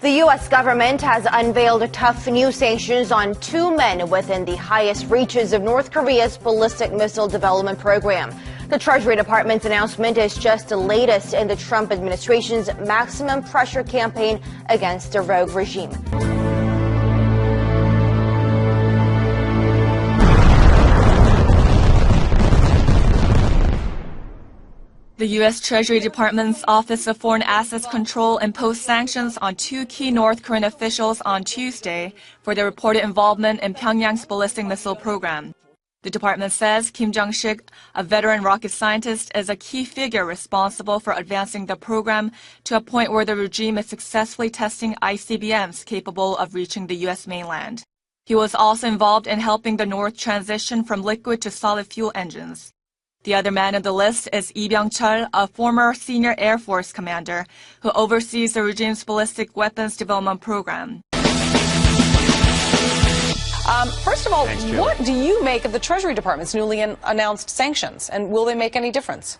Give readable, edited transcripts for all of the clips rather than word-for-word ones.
The U.S. government has unveiled tough new sanctions on two men within the highest reaches of North Korea's ballistic missile development program. The Treasury Department's announcement is just the latest in the Trump administration's maximum pressure campaign against the rogue regime. The U.S. Treasury Department's Office of Foreign Assets Control imposed sanctions on two key North Korean officials on Tuesday for their reported involvement in Pyongyang's ballistic missile program. The department says Kim Jong-sik, a veteran rocket scientist, is a key figure responsible for advancing the program to a point where the regime is successfully testing ICBMs capable of reaching the U.S. mainland. He was also involved in helping the North transition from liquid to solid fuel engines. The other man on the list is Lee Byung-chul, a former senior Air Force commander who oversees the regime's ballistic weapons development program. First of all, what do you make of the Treasury Department's newly announced sanctions, and will they make any difference?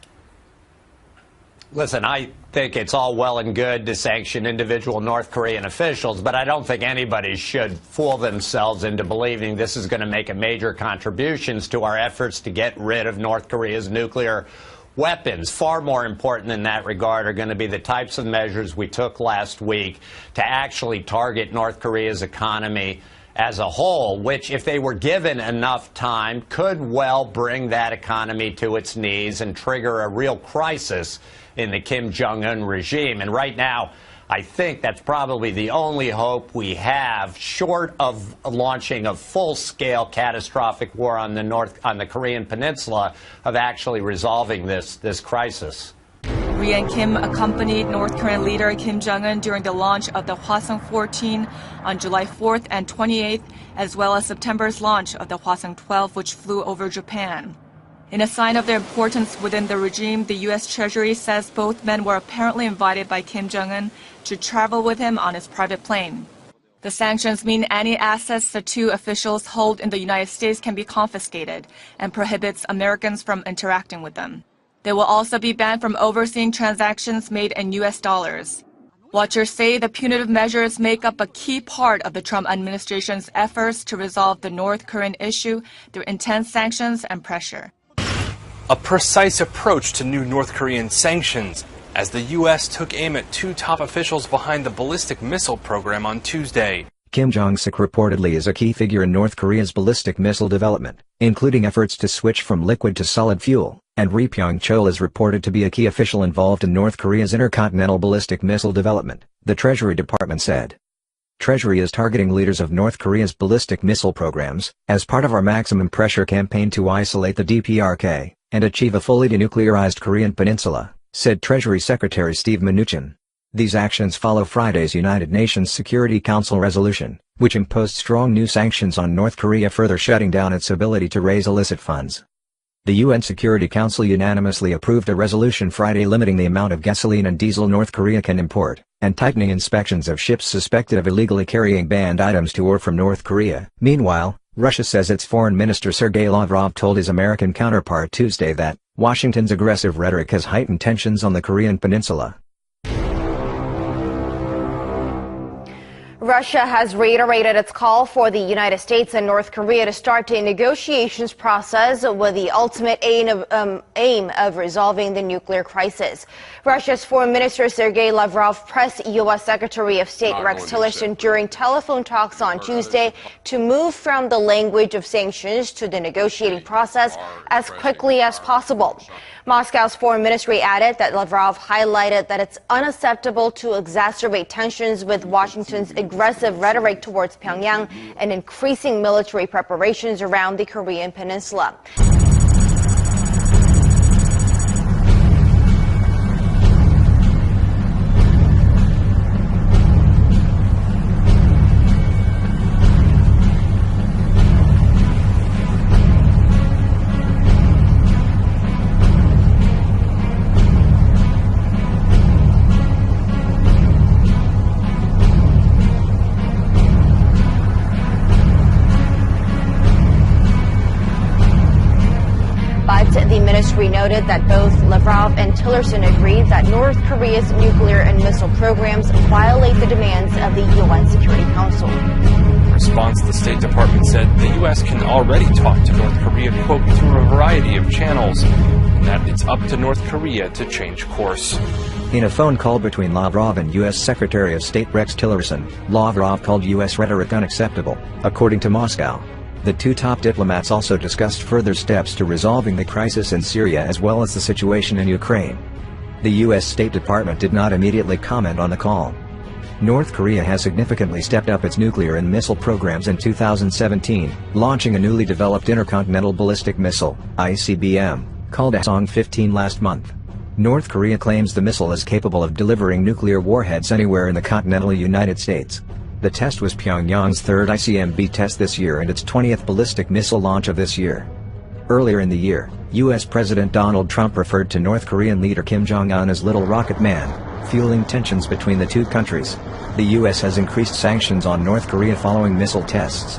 Listen, I think it's all well and good to sanction individual North Korean officials, but I don't think anybody should fool themselves into believing this is going to make a major contributions to our efforts to get rid of North Korea's nuclear weapons. Far more important in that regard are going to be the types of measures we took last week to actually target North Korea's economy as a whole, which, if they were given enough time, could well bring that economy to its knees and trigger a real crisis in the Kim Jong-un regime. And right now, I think that's probably the only hope we have, short of launching a full-scale catastrophic war on the Korean Peninsula, of actually resolving this crisis. Ri and Kim accompanied North Korean leader Kim Jong-un during the launch of the Hwasong-14 on July 4th and 28th, as well as September's launch of the Hwasong-12, which flew over Japan. In a sign of their importance within the regime, the U.S. Treasury says both men were apparently invited by Kim Jong-un to travel with him on his private plane. The sanctions mean any assets the two officials hold in the United States can be confiscated and prohibits Americans from interacting with them. They will also be banned from overseeing transactions made in U.S. dollars. Watchers say the punitive measures make up a key part of the Trump administration's efforts to resolve the North Korean issue through intense sanctions and pressure. A precise approach to new North Korean sanctions, as the U.S. took aim at two top officials behind the ballistic missile program on Tuesday. Kim Jong-sik reportedly is a key figure in North Korea's ballistic missile development, including efforts to switch from liquid to solid fuel, and Ri Byung-chul is reported to be a key official involved in North Korea's intercontinental ballistic missile development, the Treasury Department said. Treasury is targeting leaders of North Korea's ballistic missile programs, as part of our maximum pressure campaign to isolate the DPRK, and achieve a fully denuclearized Korean peninsula, said Treasury Secretary Steve Mnuchin. These actions follow Friday's United Nations Security Council resolution, which imposed strong new sanctions on North Korea, further shutting down its ability to raise illicit funds. The UN Security Council unanimously approved a resolution Friday limiting the amount of gasoline and diesel North Korea can import, and tightening inspections of ships suspected of illegally carrying banned items to or from North Korea. Meanwhile, Russia says its Foreign Minister Sergei Lavrov told his American counterpart Tuesday that Washington's aggressive rhetoric has heightened tensions on the Korean Peninsula. Russia has reiterated its call for the United States and North Korea to start a negotiations process with the ultimate aim of resolving the nuclear crisis. Russia's Foreign Minister Sergei Lavrov pressed U.S. Secretary of State Rex Tillerson during telephone talks on Tuesday to move from the language of sanctions to the negotiating process as quickly as possible. Moscow's foreign ministry added that Lavrov highlighted that it's unacceptable to exacerbate tensions with Washington's aggressive rhetoric towards Pyongyang and increasing military preparations around the Korean Peninsula. we noted that both Lavrov and Tillerson agreed that North Korea's nuclear and missile programs violate the demands of the UN Security Council. In response, the State Department said the U.S. can already talk to North Korea, quote, through a variety of channels, and that it's up to North Korea to change course. In a phone call between Lavrov and U.S. Secretary of State Rex Tillerson, Lavrov called U.S. rhetoric unacceptable, according to Moscow. The two top diplomats also discussed further steps to resolving the crisis in Syria as well as the situation in Ukraine. The U.S. State Department did not immediately comment on the call. North Korea has significantly stepped up its nuclear and missile programs in 2017, launching a newly developed intercontinental ballistic missile, ICBM, called Hwasong-15 last month. North Korea claims the missile is capable of delivering nuclear warheads anywhere in the continental United States. The test was Pyongyang's third ICBM test this year and its 20th ballistic missile launch of this year. Earlier in the year, U.S. President Donald Trump referred to North Korean leader Kim Jong-un as Little Rocket Man, fueling tensions between the two countries. The U.S. has increased sanctions on North Korea following missile tests.